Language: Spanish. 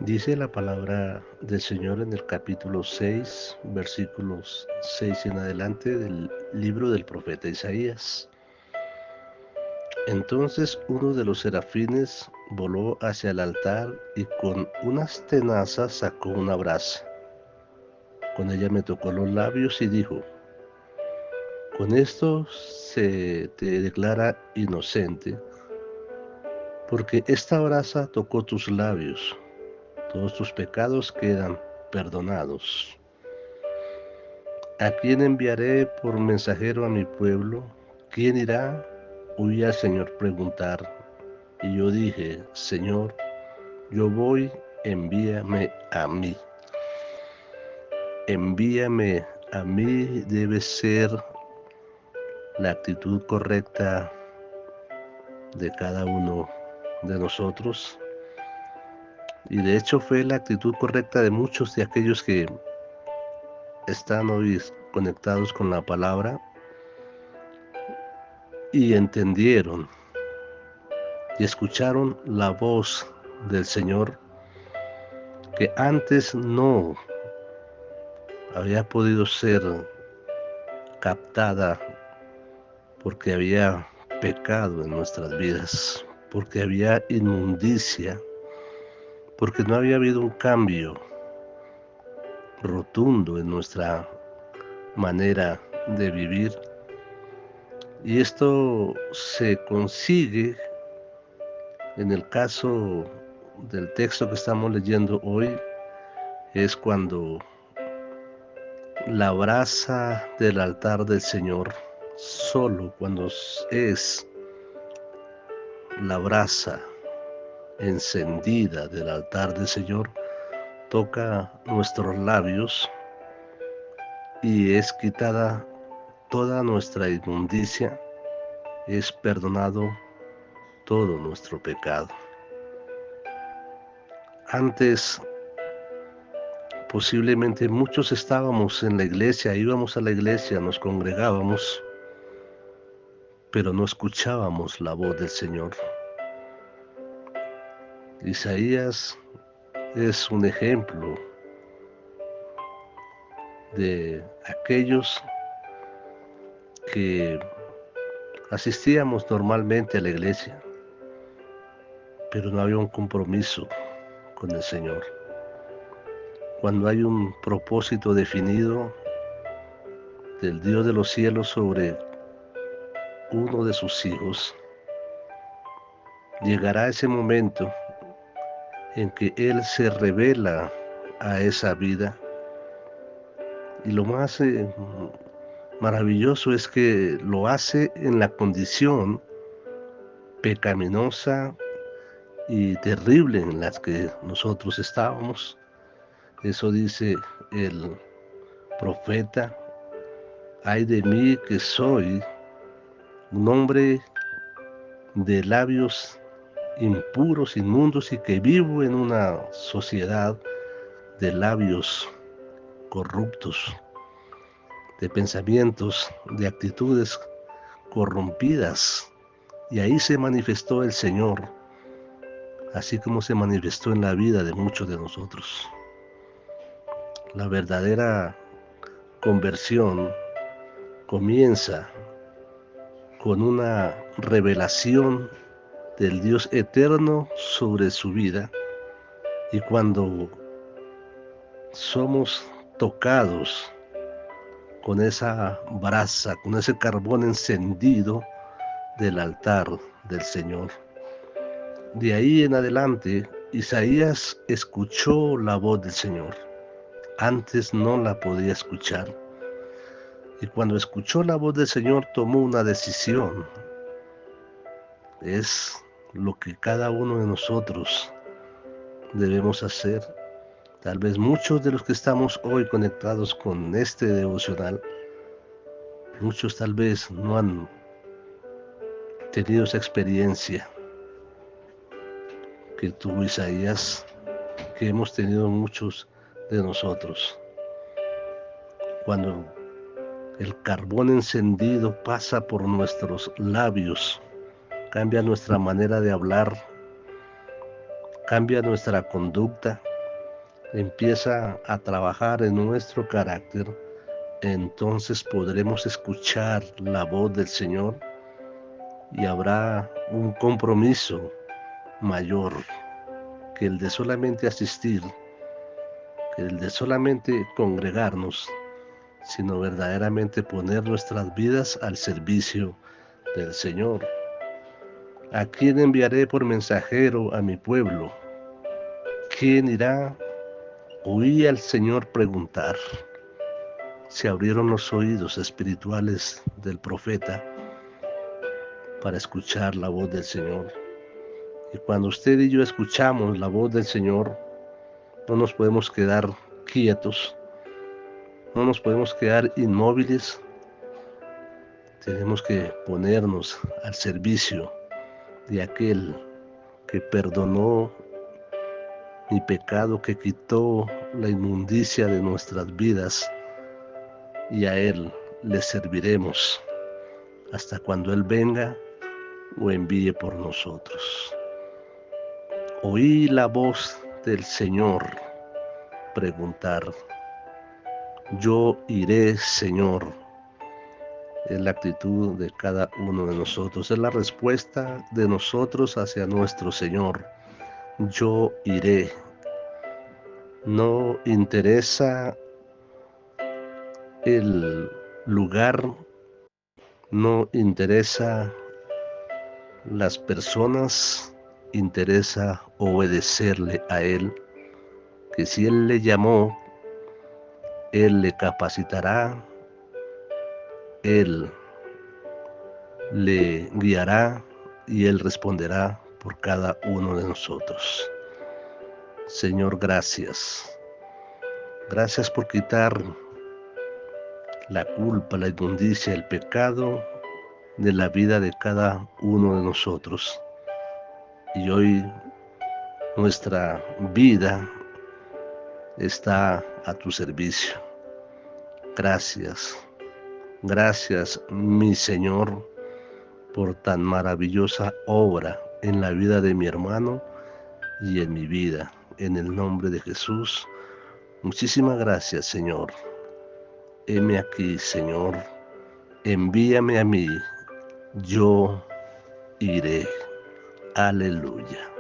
Dice la palabra del Señor en el capítulo 6, versículos 6 en adelante del libro del profeta Isaías. Entonces uno de los serafines voló hacia el altar y con unas tenazas sacó una brasa. Con ella me tocó los labios y dijo: con esto se te declara inocente, porque esta brasa tocó tus labios. Todos tus pecados quedan perdonados. ¿A quién enviaré por mensajero a mi pueblo? ¿Quién irá? Oí al Señor preguntar, y yo dije: Señor, yo voy, envíame a mí. Envíame a mí debe ser la actitud correcta de cada uno de nosotros. Y de hecho fue la actitud correcta de muchos de aquellos que están hoy conectados con la palabra y entendieron y escucharon la voz del Señor, que antes no había podido ser captada porque había pecado en nuestras vidas, porque había inmundicia, porque no había habido un cambio rotundo en nuestra manera de vivir. Y esto se consigue en el caso del texto que estamos leyendo hoy, es cuando la brasa del altar del Señor, solo cuando es la brasa encendida del altar del Señor, toca nuestros labios y es quitada toda nuestra inmundicia, es perdonado todo nuestro pecado. Antes, posiblemente muchos estábamos en la iglesia, íbamos a la iglesia, nos congregábamos, pero no escuchábamos la voz del Señor. Isaías es un ejemplo de aquellos que asistíamos normalmente a la iglesia, pero no había un compromiso con el Señor. Cuando hay un propósito definido del Dios de los cielos sobre uno de sus hijos, llegará ese momento en que Él se revela a esa vida. Y lo más maravilloso es que lo hace en la condición pecaminosa y terrible en la que nosotros estábamos. Eso dice el profeta: ay de mí que soy un hombre de labios impuros, inmundos, y que vivo en una sociedad de labios corruptos, de pensamientos, de actitudes corrompidas. Y ahí se manifestó el Señor, así como se manifestó en la vida de muchos de nosotros. La verdadera conversión comienza con una revelación del Dios eterno sobre su vida, y cuando somos tocados con esa brasa, con ese carbón encendido del altar del Señor. De ahí en adelante, Isaías escuchó la voz del Señor. Antes no la podía escuchar. Y cuando escuchó la voz del Señor, tomó una decisión. Es lo que cada uno de nosotros debemos hacer. Tal vez muchos de los que estamos hoy conectados con este devocional, muchos tal vez no han tenido esa experiencia que tuvo Isaías, que hemos tenido muchos de nosotros. Cuando el carbón encendido pasa por nuestros labios, cambia nuestra manera de hablar, cambia nuestra conducta, empieza a trabajar en nuestro carácter, entonces podremos escuchar la voz del Señor y habrá un compromiso mayor que el de solamente asistir, que el de solamente congregarnos, sino verdaderamente poner nuestras vidas al servicio del Señor. ¿A quién enviaré por mensajero a mi pueblo? ¿Quién irá? Oí al Señor preguntar. Se abrieron los oídos espirituales del profeta para escuchar la voz del Señor. Y cuando usted y yo escuchamos la voz del Señor, no nos podemos quedar quietos, no nos podemos quedar inmóviles. Tenemos que ponernos al servicio de aquel que perdonó mi pecado, que quitó la inmundicia de nuestras vidas, y a Él le serviremos hasta cuando Él venga o envíe por nosotros. Oí la voz del Señor preguntar, yo iré, Señor. Es la actitud de cada uno de nosotros, es la respuesta de nosotros hacia nuestro Señor. Yo iré. No interesa el lugar, no interesa las personas, interesa obedecerle a Él, que si Él le llamó, Él le capacitará, Él le guiará y Él responderá por cada uno de nosotros. Señor, gracias. Gracias por quitar la culpa, la inmundicia, el pecado de la vida de cada uno de nosotros. Y hoy nuestra vida está a tu servicio. Gracias, gracias mi Señor por tan maravillosa obra en la vida de mi hermano y en mi vida. En el nombre de Jesús, muchísimas gracias, Señor. Heme aquí, Señor, envíame a mí, yo iré. Aleluya.